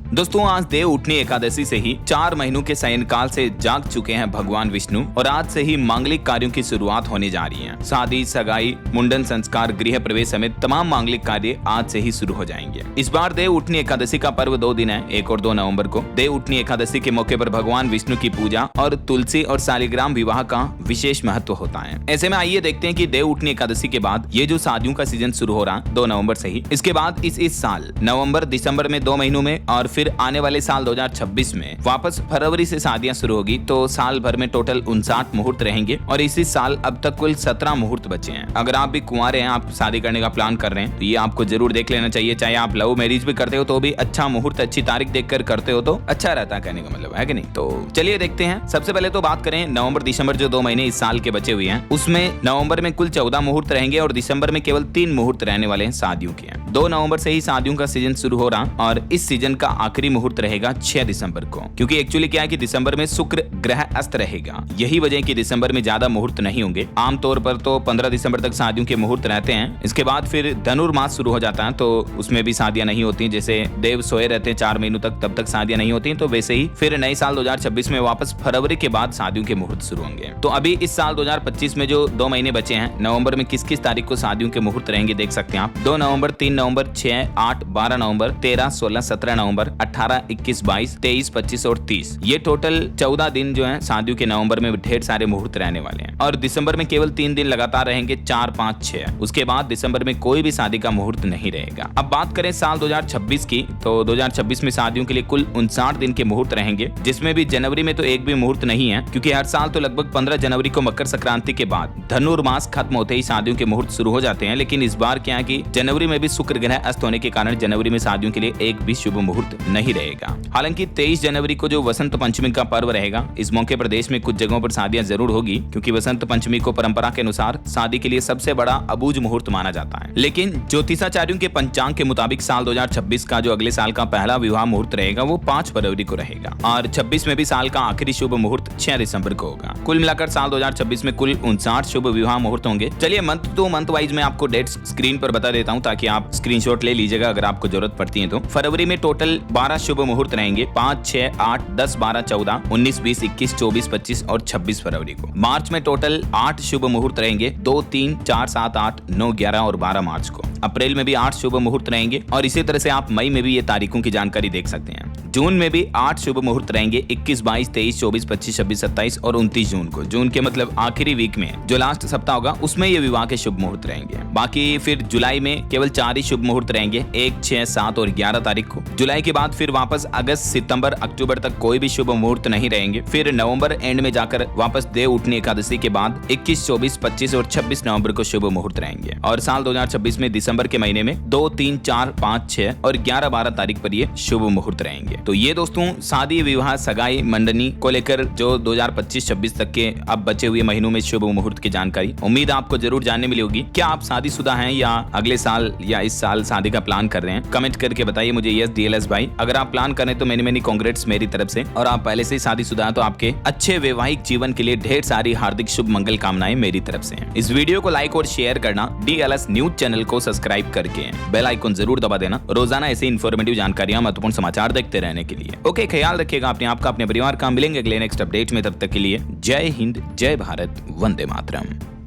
दोस्तों आज देव उठनी एकादशी से ही 4 महीनों के शयनकाल से जाग चुके हैं भगवान विष्णु और आज से ही मांगलिक कार्यों की शुरुआत होने जा रही है। शादी, सगाई, मुंडन संस्कार, गृह प्रवेश समेत तमाम मांगलिक कार्य आज से ही शुरू हो जाएंगे। इस बार देव उठनी एकादशी का पर्व 2 दिन है, 1 और 2 नवंबर को। देव उठनी एकादशी के मौके पर भगवान विष्णु की पूजा और तुलसी और शालिग्राम विवाह का विशेष महत्व होता है। ऐसे में आइए देखते हैं कि देव उठनी एकादशी के बाद ये जो शादियों का सीजन शुरू हो रहा 2 नवंबर से ही, इसके बाद इस साल नवंबर दिसंबर में 2 महीनों में और फिर आने वाले साल 2026 में वापस फरवरी से शादियां शुरू होगी। तो साल भर में टोटल 59 मुहूर्त रहेंगे और इसी साल अब तक कुल 17 मुहूर्त बचे हैं। अगर आप भी कुंवारे हैं, आप शादी करने का प्लान कर रहे हैं, तो ये आपको जरूर देख लेना चाहिए। चाहे आप लव मैरिज भी करते हो तो भी अच्छा मुहूर्त, अच्छी तारीख देखकर करते हो तो अच्छा रहता है, कहने का मतलब है कि नहीं। तो चलिए देखते हैं। सबसे पहले तो बात करें नवंबर दिसंबर जो 2 महीने इस साल के बचे हुए हैं, उसमें नवंबर में कुल 14 मुहूर्त रहेंगे और दिसंबर में केवल 3 मुहूर्त रहने वाले हैं शादियों के। 2 नवंबर से ही शादियों का सीजन शुरू हो रहा और इस सीजन का आखिरी मुहूर्त रहेगा 6 दिसंबर को, क्योंकि एक्चुअली क्या है कि दिसंबर में शुक्र ग्रह अस्त रहेगा। यही वजह है कि दिसंबर में ज्यादा मुहूर्त नहीं होंगे। आमतौर पर तो 15 दिसंबर तक शादियों के मुहूर्त रहते हैं। इसके बाद फिर धनुर्मास शुरू हो जाता है तो उसमें भी शादियां नहीं होती। जैसे देव सोए रहते हैं 4 महीनों तक, तब तक शादियां नहीं होती। तो वैसे ही फिर नए साल 2026 में वापस फरवरी के बाद शादियों के मुहूर्त शुरू होंगे। तो अभी इस साल 2025 में जो 2 महीने बचे हैं, नवंबर में किस किस तारीख को शादियों के मुहूर्त रहेंगे देख सकते हैं आप। 2 नवंबर, 3 नवंबर, 6, 8, 12 नवंबर, 13, 16, 17 नवंबर, 18, 21, 22, 23, 25 और 30। ये टोटल 14 दिन जो है शादियों के नवंबर में ढेर सारे मुहूर्त रहने वाले हैं। और दिसंबर में केवल 3 दिन लगातार रहेंगे, 4, 5, 6। उसके बाद दिसंबर में कोई भी शादी का मुहूर्त नहीं रहेगा। अब बात करें साल 2026 की, तो 2026 में शादियों के लिए कुल 59 दिन के मुहूर्त रहेंगे, जिसमें भी जनवरी में तो एक भी मुहूर्त नहीं है, क्योंकि हर साल तो लगभग 15 जनवरी को मकर संक्रांति के बाद धनुर्मास खत्म होते ही शादियों के मुहूर्त शुरू हो जाते हैं। लेकिन इस बार क्या है कि जनवरी में भी शुक्र ग्रह अस्त होने के कारण जनवरी में शादियों के लिए एक भी शुभ मुहूर्त नहीं रहेगा। हालांकि 23 जनवरी को जो वसंत पंचमी का पर्व रहेगा, इस मौके पर देश में कुछ जगहों पर शादियां जरूर होगी, क्योंकि वसंत पंचमी को परंपरा के अनुसार शादी के लिए सबसे बड़ा अबूझ मुहूर्त माना जाता है। लेकिन ज्योतिषाचार्यों के पंचांग के मुताबिक साल 2026 का जो अगले साल का पहला विवाह मुहूर्त रहेगा वो 5 फरवरी को रहेगा और 26 में भी साल का आखिरी शुभ मुहूर्त 6 दिसंबर को होगा। कुल मिलाकर साल 2026 में कुल 59 शुभ विवाह मुहूर्त होंगे। चलिए मंथ टू मंथ वाइज मैं आपको डेट्स स्क्रीन पर बता देता हूँ ताकि आप स्क्रीनशॉट ले लीजिएगा अगर आपको जरूरत पड़ती है तो। फरवरी में टोटल 12 शुभ मुहूर्त रहेंगे, 5, 6, 8, 10, 12, 14, 19, 20, 21, 24, 25 और 26 फरवरी को। मार्च में टोटल 8 शुभ मुहूर्त रहेंगे, 2, 3, 4, 7, 8, 9, 11 और 12 मार्च को। अप्रैल में भी 8 शुभ मुहूर्त रहेंगे और इसी तरह से आप मई में भी ये तारीखों की जानकारी देख सकते हैं। जून में भी 8 शुभ मुहूर्त रहेंगे, 21, 22, 23, 24, 25, 26, 27 और 29 जून को। जून के मतलब आखिरी वीक में जो लास्ट सप्ताह होगा उसमें ये विवाह के शुभ मुहूर्त रहेंगे। बाकी फिर जुलाई में केवल 4 ही शुभ मुहूर्त रहेंगे, 1, 6, 7 और 11 तारीख को। जुलाई के बाद फिर वापस अगस्त, सितंबर, अक्टूबर तक कोई भी शुभ मुहूर्त नहीं रहेंगे। फिर नवंबर एंड में जाकर वापस देव उठनी एकादशी के बाद 21, 24, 25 और 26 नवंबर को शुभ मुहूर्त रहेंगे। और साल 2026 में दिसंबर के महीने में 2, 3, 4, 5, 6 और 11, 12 तारीख पर ये शुभ मुहूर्त रहेंगे। तो ये दोस्तों शादी, विवाह, सगाई, मंडनी को लेकर जो 2025-26 तक के अब बचे हुए महीनों में शुभ मुहूर्त की जानकारी, उम्मीद आपको जरूर जानने मिली होगी। क्या आप शादीशुदा हैं या अगले साल या इस साल शादी का प्लान कर रहे हैं? कमेंट करके बताइए मुझे। यस DLS भाई, अगर आप प्लान करें तो मेनी कांग्रेट्स मेरी तरफ से, और आप पहले से ही शादीशुदा हैं तो आपके अच्छे वैवाहिक जीवन के लिए ढेर सारी हार्दिक शुभ मंगल कामनाएं मेरी तरफ से हैं। इस वीडियो को लाइक और शेयर करना, DLS न्यूज चैनल को सब्सक्राइब करके बेल आइकन जरूर दबा देना रोजाना ऐसे इन्फॉर्मेटिव जानकारियां, महत्वपूर्ण समाचार देखते रहने के लिए। ओके, ख्याल रखिएगा अपने आपका, अपने परिवार का। मिलेंगे अगले नेक्स्ट अपडेट में, तब तक के लिए जय हिंद, जय भारत, वंदे मातरम।